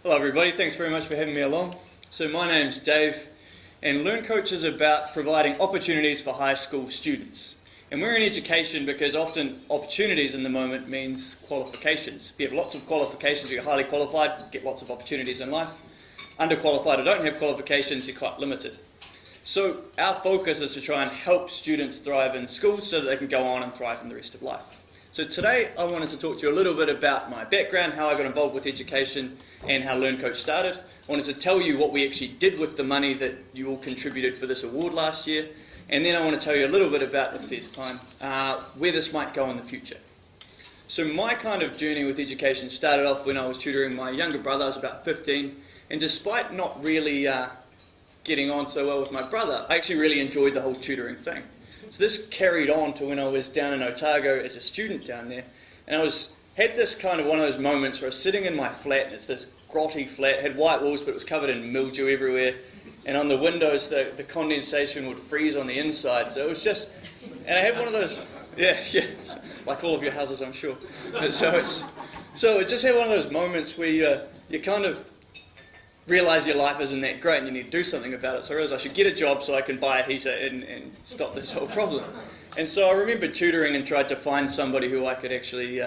Hello everybody, thanks very much for having me along. So my name's Dave, and LearnCoach is about providing opportunities for high school students. And we're in education because often opportunities in the moment means qualifications. If you have lots of qualifications, you're highly qualified, you get lots of opportunities in life. Underqualified or don't have qualifications, you're quite limited. So our focus is to try and help students thrive in school so that they can go on and thrive in the rest of life. So today I wanted to talk to you a little bit about my background, how I got involved with education and how LearnCoach started. I wanted to tell you what we actually did with the money that you all contributed for this award last year. And then I want to tell you a little bit about, if there's time, where this might go in the future. So my kind of journey with education started off when I was tutoring my younger brother. I was about 15. And despite not really getting on so well with my brother, I actually really enjoyed the whole tutoring thing. So this carried on to when I was down in Otago as a student down there, and had this kind of one of those moments where I was sitting in my flat. It's this grotty flat, had white walls, but it was covered in mildew everywhere, and on the windows the condensation would freeze on the inside. So it was just, and I had one of those, yeah, like all of your houses, I'm sure. So it just had one of those moments where you kind of realise your life isn't that great and you need to do something about it. So I realised I should get a job so I can buy a heater and stop this whole problem. And so I remembered tutoring and tried to find somebody who I could actually...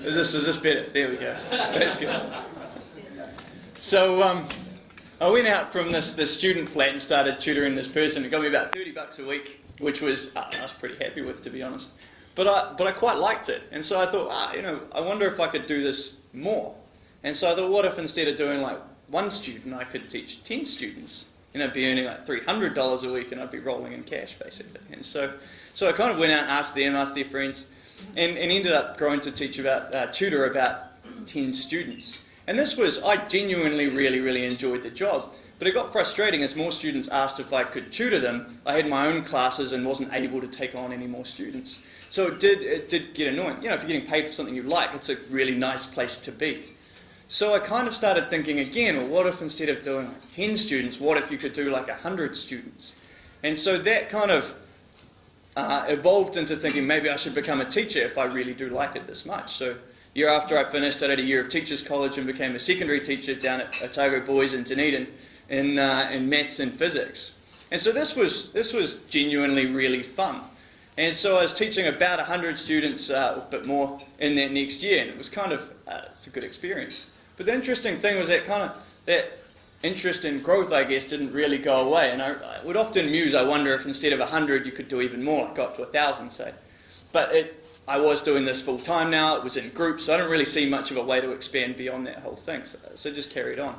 Is this better? There we go. That's good. So I went out from this student flat and started tutoring this person. It got me about $30 a week, which was I was pretty happy with, to be honest. But I quite liked it, and so I thought, I wonder if I could do this more. And so I thought, what if instead of doing like one student, I could teach 10 students? I'd be earning like $300 a week, and I'd be rolling in cash basically. And so I kind of went out and asked their friends, and ended up growing to tutor about 10 students. And I genuinely really enjoyed the job. But it got frustrating as more students asked if I could tutor them. I had my own classes and wasn't able to take on any more students. So it did get annoying. If you're getting paid for something you like, it's a really nice place to be. So I kind of started thinking again, well, what if instead of doing like 10 students, what if you could do like 100 students? And so that kind of evolved into thinking maybe I should become a teacher if I really do like it this much. So year after I finished, I did a year of Teachers College and became a secondary teacher down at Otago Boys in Dunedin in maths and physics. And so this was genuinely really fun. And so I was teaching about 100 students, a bit more, in that next year, and it was kind of it's a good experience. But the interesting thing was that interest in growth, I guess, didn't really go away. And I would often muse, I wonder if instead of 100 you could do even more, like got to 1,000, say. But I was doing this full time now, it was in groups, so I didn't really see much of a way to expand beyond that whole thing. So it just carried on.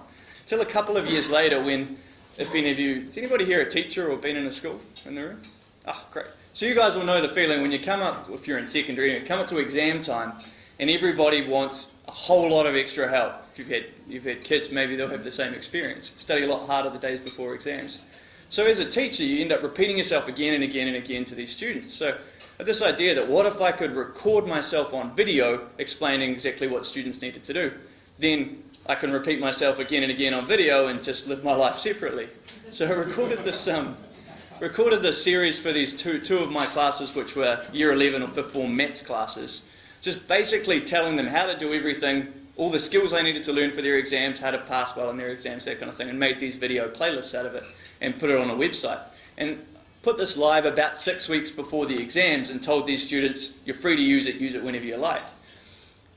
Till a couple of years later when, if any of you, is anybody here a teacher or been in a school in the room? Oh, great. So you guys will know the feeling when you come up, if you're in secondary, you come up to exam time and everybody wants a whole lot of extra help. If you've had kids, maybe they'll have the same experience. Study a lot harder the days before exams. So as a teacher, you end up repeating yourself again and again and again to these students. So I had this idea that what if I could record myself on video explaining exactly what students needed to do? Then I can repeat myself again and again on video and just live my life separately. So I recorded this series for these two of my classes, which were year 11 or 5th form maths classes, just basically telling them how to do everything, all the skills they needed to learn for their exams, how to pass well on their exams, that kind of thing, and made these video playlists out of it and put it on a website. And put this live about 6 weeks before the exams and told these students, you're free to use it whenever you like.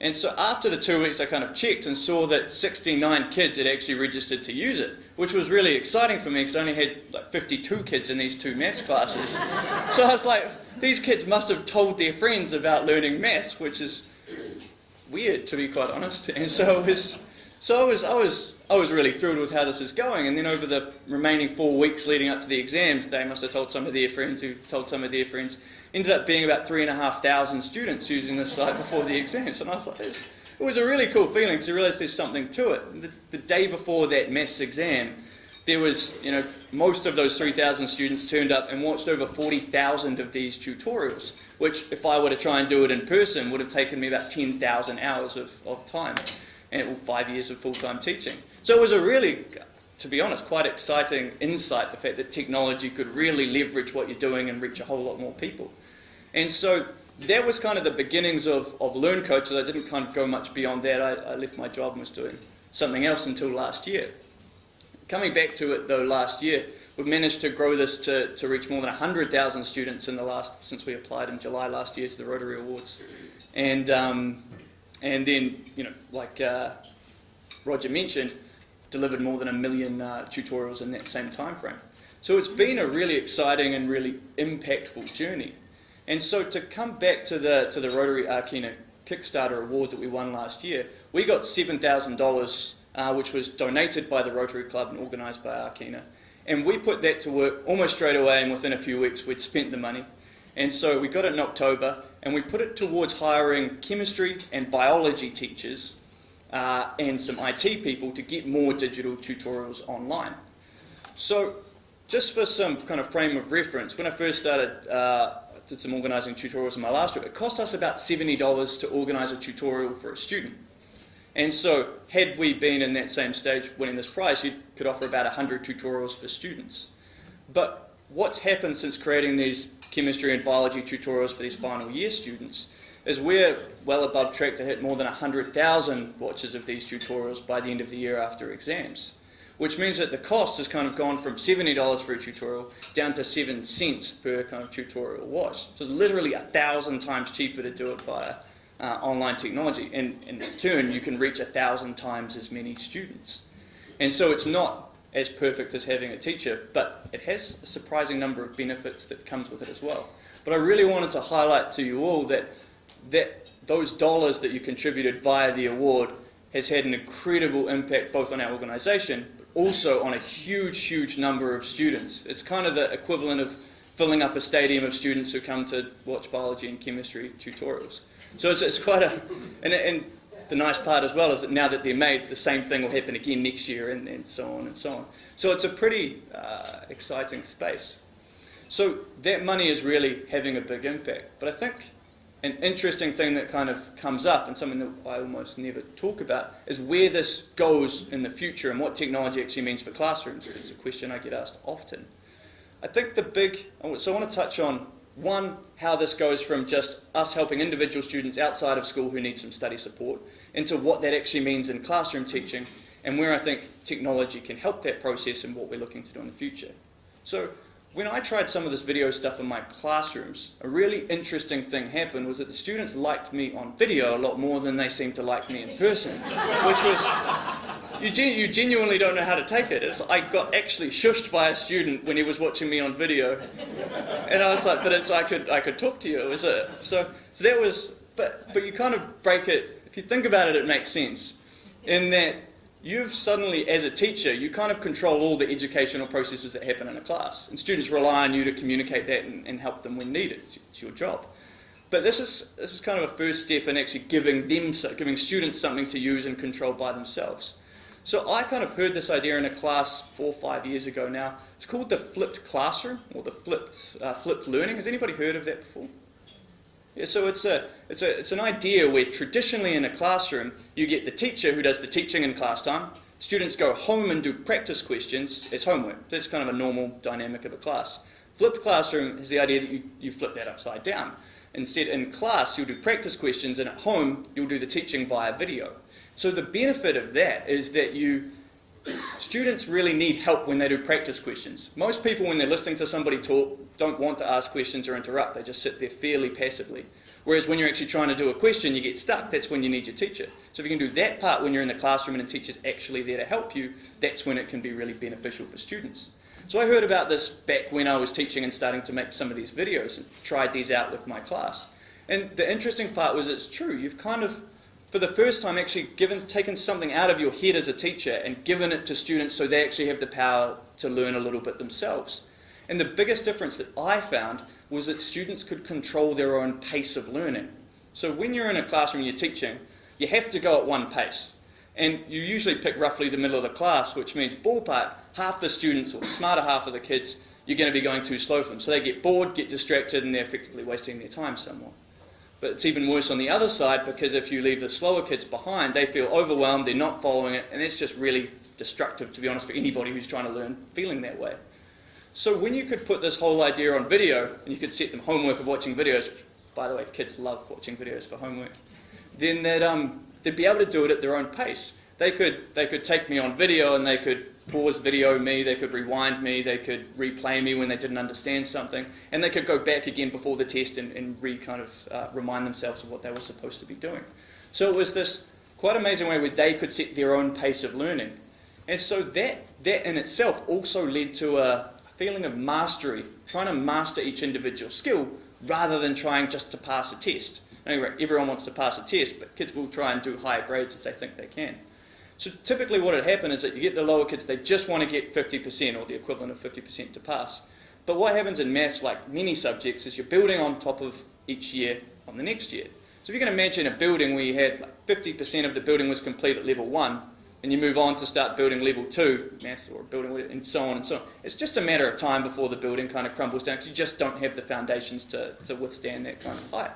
And so after the 2 weeks I kind of checked and saw that 69 kids had actually registered to use it, which was really exciting for me because I only had like 52 kids in these 2 maths classes. So I was like, these kids must have told their friends about learning maths, which is weird, to be quite honest. And so I was really thrilled with how this is going. And then over the remaining 4 weeks leading up to the exams, they must have told some of their friends who told some of their friends. Ended up being about 3,500 students using this site before the exams. And I was like, it was a really cool feeling because I realised there's something to it. The day before that maths exam, there was, most of those 3,000 students turned up and watched over 40,000 of these tutorials, which if I were to try and do it in person would have taken me about 10,000 hours of time and 5 years of full-time teaching. So it was a really to be honest, quite exciting insight, the fact that technology could really leverage what you're doing and reach a whole lot more people. And so that was kind of the beginnings of LearnCoach. I didn't kind of go much beyond that. I left my job and was doing something else until last year. Coming back to it though, last year, we've managed to grow this to reach more than 100,000 students since we applied in July last year to the Rotary Awards. And then, like Roger mentioned, delivered more than 1 million tutorials in that same time frame. So it's been a really exciting and really impactful journey. And so to come back to the Rotary Arcina Kickstarter Award that we won last year, we got $7,000, which was donated by the Rotary Club and organised by Arcina. And we put that to work almost straight away, and within a few weeks we'd spent the money. And so we got it in October, and we put it towards hiring chemistry and biology teachers and some IT people to get more digital tutorials online. So just for some kind of frame of reference, when I first started, did some organising tutorials in my last job, it cost us about $70 to organise a tutorial for a student. And so had we been in that same stage winning this prize, you could offer about 100 tutorials for students. But what's happened since creating these chemistry and biology tutorials for these final year students is we're well above track to hit more than 100,000 watches of these tutorials by the end of the year after exams, which means that the cost has kind of gone from $70 for a tutorial down to 7 cents per kind of tutorial watch. So it's literally 1,000 times cheaper to do it via online technology, and in turn you can reach 1,000 times as many students. And so it's not as perfect as having a teacher, but it has a surprising number of benefits that comes with it as well. But I really wanted to highlight to you all that those dollars that you contributed via the award has had an incredible impact both on our organisation, but also on a huge number of students. It's kind of the equivalent of filling up a stadium of students who come to watch biology and chemistry tutorials. So it's quite a, and the nice part as well is that now that they're made, the same thing will happen again next year, and so on and so on. So it's a pretty exciting space. So that money is really having a big impact. But I think an interesting thing that kind of comes up, and something that I almost never talk about, is where this goes in the future and what technology actually means for classrooms. It's a question I get asked often. I think so I want to touch on, one, how this goes from just us helping individual students outside of school who need some study support into what that actually means in classroom teaching, and where I think technology can help that process and what we're looking to do in the future. So when I tried some of this video stuff in my classrooms, a really interesting thing happened was that the students liked me on video a lot more than they seemed to like me in person, which was, you genuinely don't know how to take it. I got actually shushed by a student when he was watching me on video, and I was like, but I could talk to you. It was so that was, but you kind of break it. If you think about it, it makes sense, in that you've suddenly, as a teacher, you kind of control all the educational processes that happen in a class, and students rely on you to communicate that and help them when needed. It's your job. But this is kind of a first step in actually giving students something to use and control by themselves. So I kind of heard this idea in a class 4 or 5 years ago now. It's called the flipped classroom, or the flipped learning. Has anybody heard of that before? Yeah, so it's an idea where traditionally in a classroom you get the teacher who does the teaching in class time. Students go home and do practice questions as homework. That's kind of a normal dynamic of a class. Flipped classroom is the idea that you flip that upside down. Instead, in class you'll do practice questions, and at home you'll do the teaching via video. So the benefit of that is that students really need help when they do practice questions. Most people, when they're listening to somebody talk, don't want to ask questions or interrupt. They just sit there fairly passively. Whereas when you're actually trying to do a question, you get stuck. That's when you need your teacher. So if you can do that part when you're in the classroom and the teacher's actually there to help you, that's when it can be really beneficial for students. So I heard about this back when I was teaching and starting to make some of these videos, and tried these out with my class. And the interesting part was it's true. You've kind of, for the first time, actually taken something out of your head as a teacher and given it to students so they actually have the power to learn a little bit themselves. And the biggest difference that I found was that students could control their own pace of learning. So when you're in a classroom and you're teaching, you have to go at one pace. And you usually pick roughly the middle of the class, which means ballpark, half the students, or the smarter half of the kids, you're going to be going too slow for them. So they get bored, get distracted, and they're effectively wasting their time somewhat. But it's even worse on the other side, because if you leave the slower kids behind, they feel overwhelmed, they're not following it, and it's just really destructive, to be honest, for anybody who's trying to learn feeling that way. So when you could put this whole idea on video, and you could set them homework of watching videos, which, by the way, kids love watching videos for homework, then they'd be able to do it at their own pace. They could take me on video, and they could pause video me, they could rewind me, they could replay me when they didn't understand something, and they could go back again before the test and remind themselves of what they were supposed to be doing. So it was this quite amazing way where they could set their own pace of learning. And so that in itself also led to a feeling of mastery, trying to master each individual skill rather than trying just to pass a test. Anyway, everyone wants to pass a test, but kids will try and do higher grades if they think they can. So typically what would happen is that you get the lower kids, they just want to get 50% or the equivalent of 50% to pass. But what happens in maths, like many subjects, is you're building on top of each year on the next year. So if you can imagine a building where you had like 50% of the building was complete at level 1, and you move on to start building level 2, maths, or building, and so on and so on. It's just a matter of time before the building kind of crumbles down because you just don't have the foundations to withstand that kind of height.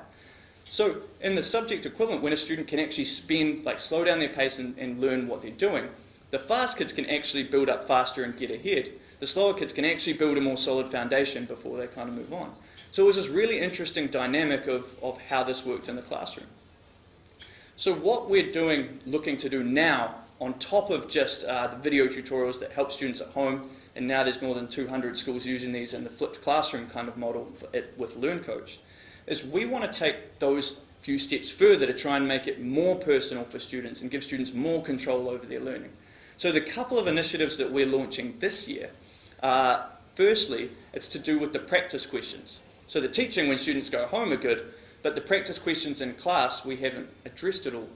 So in the subject equivalent, when a student can actually slow down their pace and learn what they're doing, the fast kids can actually build up faster and get ahead. The slower kids can actually build a more solid foundation before they kind of move on. So it was this really interesting dynamic of how this worked in the classroom. So what we're looking to do now, on top of just the video tutorials that help students at home, and now there's more than 200 schools using these in the flipped classroom kind of model with LearnCoach, is we want to take those few steps further to try and make it more personal for students and give students more control over their learning. So the couple of initiatives that we're launching this year, firstly, it's to do with the practice questions. So the teaching when students go home are good, but the practice questions in class, we haven't addressed at all.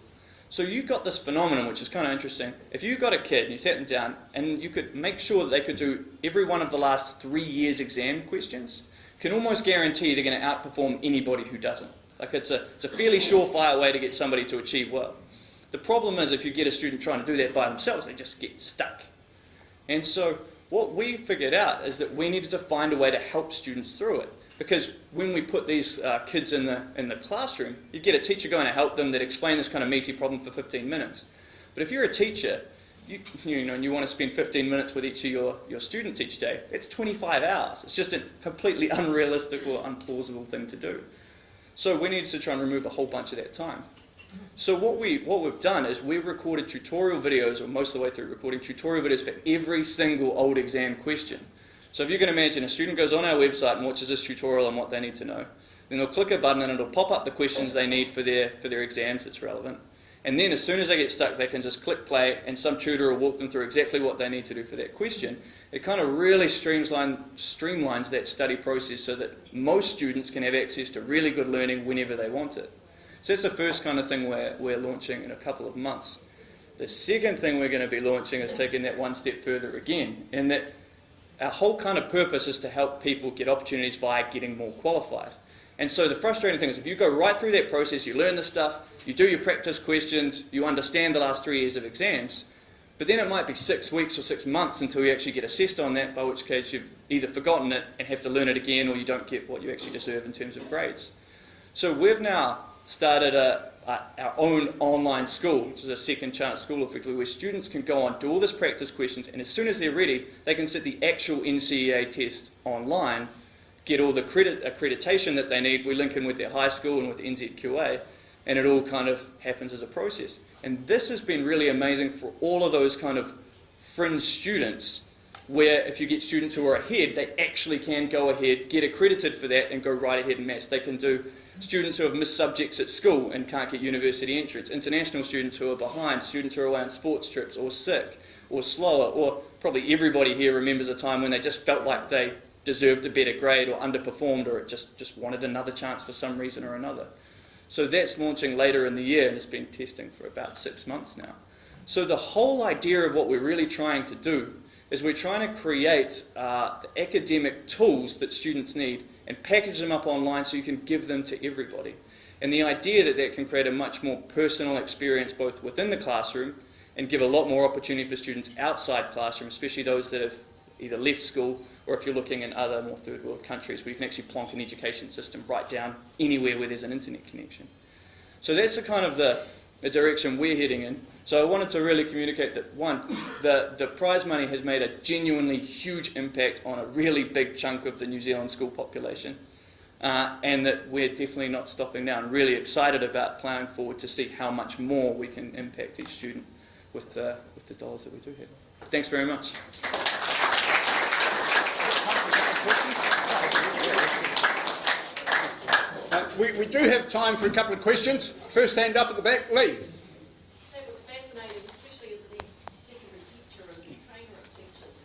So you've got this phenomenon, which is kind of interesting. If you got a kid and you sat them down and you could make sure that they could do every one of the last 3 years' exam questions, can almost guarantee they're going to outperform anybody who doesn't. Like it's a fairly surefire way to get somebody to achieve well. The problem is if you get a student trying to do that by themselves, they just get stuck. And so what we figured out is that we needed to find a way to help students through it. Because when we put these kids in the classroom, you get a teacher going to help them that explain this kind of meaty problem for 15 minutes. But if you're a teacher, and you want to spend 15 minutes with each of your students each day, it's 25 hours. It's just a completely unrealistic or unplausible thing to do. So we needed to try and remove a whole bunch of that time. So what we've done is we've recorded tutorial videos, or most of the way through recording tutorial videos for every single old exam question. So if you can imagine, a student goes on our website and watches this tutorial on what they need to know. Then they'll click a button and it'll pop up the questions they need for their exams that's relevant. And then as soon as they get stuck, they can just click play and some tutor will walk them through exactly what they need to do for that question. It kind of really streamlines that study process so that most students can have access to really good learning whenever they want it. So that's the first kind of thing we're launching in a couple of months. The second thing we're going to be launching is taking that one step further again, and that our whole kind of purpose is to help people get opportunities by getting more qualified. And so the frustrating thing is if you go right through that process, you learn the stuff, you do your practice questions, you understand the last 3 years of exams, but then it might be 6 weeks or 6 months until you actually get assessed on that, by which case you've either forgotten it and have to learn it again, or you don't get what you actually deserve in terms of grades. So we've now started our own online school, which is a second chance school effectively, where students can go on, do all this practice questions, and as soon as they're ready, they can sit the actual NCEA test online, get all the accreditation that they need. We link in with their high school and with NZQA, and it all kind of happens as a process. And this has been really amazing for all of those kind of fringe students, where if you get students who are ahead, they actually can go ahead, get accredited for that, and go right ahead and maths. They can do students who have missed subjects at school and can't get university entrance, international students who are behind, students who are away on sports trips, or sick, or slower, or probably everybody here remembers a time when they just felt like they deserved a better grade or underperformed, or just wanted another chance for some reason or another. So that's launching later in the year, and it's been testing for about 6 months now. So the whole idea of what we're really trying to do is we're trying to create the academic tools that students need and package them up online so you can give them to everybody. And the idea that that can create a much more personal experience both within the classroom and give a lot more opportunity for students outside classroom, especially those that have either left school, or if you're looking in other more third world countries where you can actually plonk an education system right down anywhere where there's an internet connection. So that's the kind of the direction we're heading in. So I wanted to really communicate that, one, the prize money has made a genuinely huge impact on a really big chunk of the New Zealand school population, and that we're definitely not stopping now, and really excited about ploughing forward to see how much more we can impact each student with the dollars that we do have. Thanks very much. We do have time for a couple of questions. First hand up at the back, Lee. That was fascinating, especially as an ex-secondary teacher and trainer of teachers.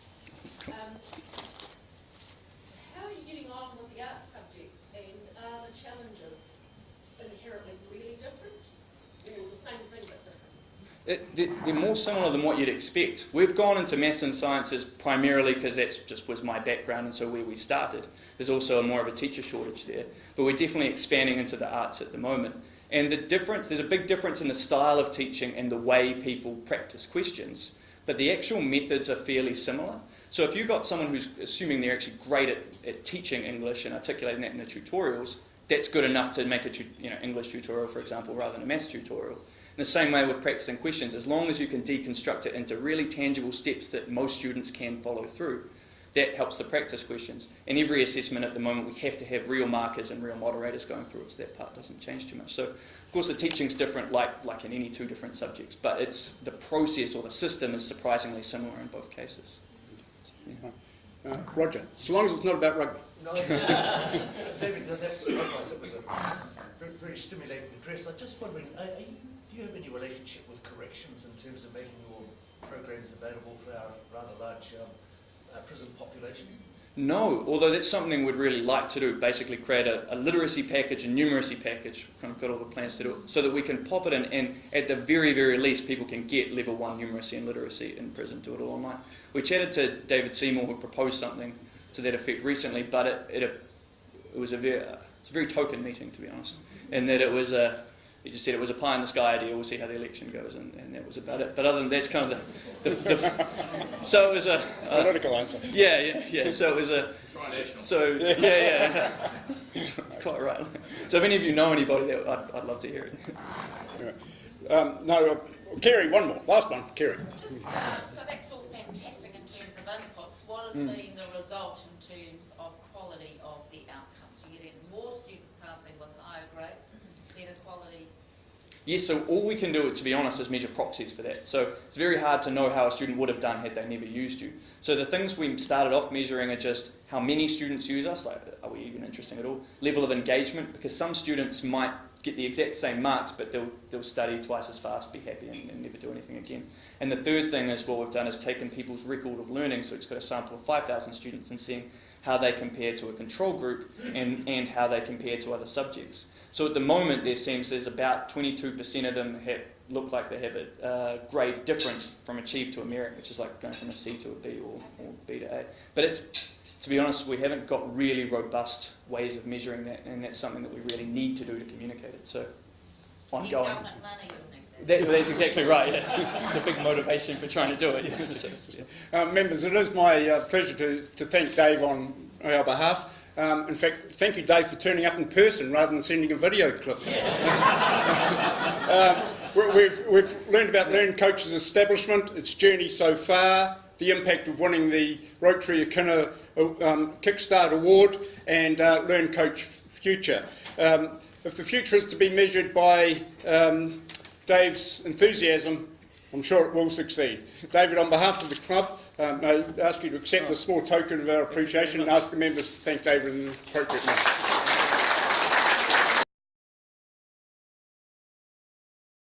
How are you getting on with the art subjects, and are the challenges inherently really different, or the same thing but different? They're more similar than what you'd expect. We've gone into maths and sciences primarily because that's just was my background and so where we started. There's also more of a teacher shortage there, but we're definitely expanding into the arts at the moment. And there's a big difference in the style of teaching and the way people practice questions, but the actual methods are fairly similar. So if you've got someone who's assuming they're actually great at teaching English and articulating that in the tutorials, that's good enough to make a English tutorial, for example, rather than a maths tutorial. In the same way with practicing questions, as long as you can deconstruct it into really tangible steps that most students can follow through, that helps the practice questions. In every assessment at the moment, we have to have real markers and real moderators going through it, so that part doesn't change too much. So, of course, the teaching's different, like in any two different subjects, but it's the process or the system is surprisingly similar in both cases. Yeah. Roger, so long as it's not about rugby. No, David, likewise, it was a very, very stimulating address. I'm just wondering, do you have any relationship with corrections in terms of making your programs available for our rather large prison population? No, although that's something we'd really like to do, basically create a literacy package and numeracy package, kind of got all the plans to do it, so that we can pop it in and at the very, very least people can get level 1 numeracy and literacy in prison, do it all online. We chatted to David Seymour who proposed something to that effect recently, but it was a very token meeting, to be honest, and that it was he just said it was a pie in the sky idea, we'll see how the election goes, and that was about it. But other than that, it's kind of the so it was a political answer. Yeah. So it was yeah. Quite right. So if any of you know anybody, I'd love to hear it. Yeah. Kerry, one more. Last one, Kerry. So that's all fantastic in terms of inputs. What has been the result in terms of quality of the outcomes? You're getting more students passing with higher grades, better quality? Yes, so all we can do, to be honest, is measure proxies for that. So it's very hard to know how a student would have done had they never used you. So the things we started off measuring are just how many students use us, like are we even interesting at all? Level of engagement, because some students might get the exact same marks, but they'll study twice as fast, be happy, and never do anything again. And the third thing is what we've done is taken people's record of learning, so it's got a sample of 5,000 students and seeing how they compare to a control group and how they compare to other subjects. So at the moment there's about 22% of them look like they have a grade difference from achieve to a merit, which is like going from a C to a B or B to A. But to be honest, we haven't got really robust ways of measuring that, and that's something that we really need to do to communicate it. So, ongoing. Government money, you'll need that. That's exactly right, yeah. The big motivation for trying to do it. Yeah. So, yeah. Members, it is my pleasure to thank Dave on our behalf. In fact, thank you, Dave, for turning up in person rather than sending a video clip. We've learned about LearnCoach's establishment, its journey so far, the impact of winning the Rotary Kickstart Award, and LearnCoach Future. If the future is to be measured by Dave's enthusiasm, I'm sure it will succeed. David, on behalf of the club, I ask you to accept this small token of our appreciation and ask the members to thank David in an appropriate manner.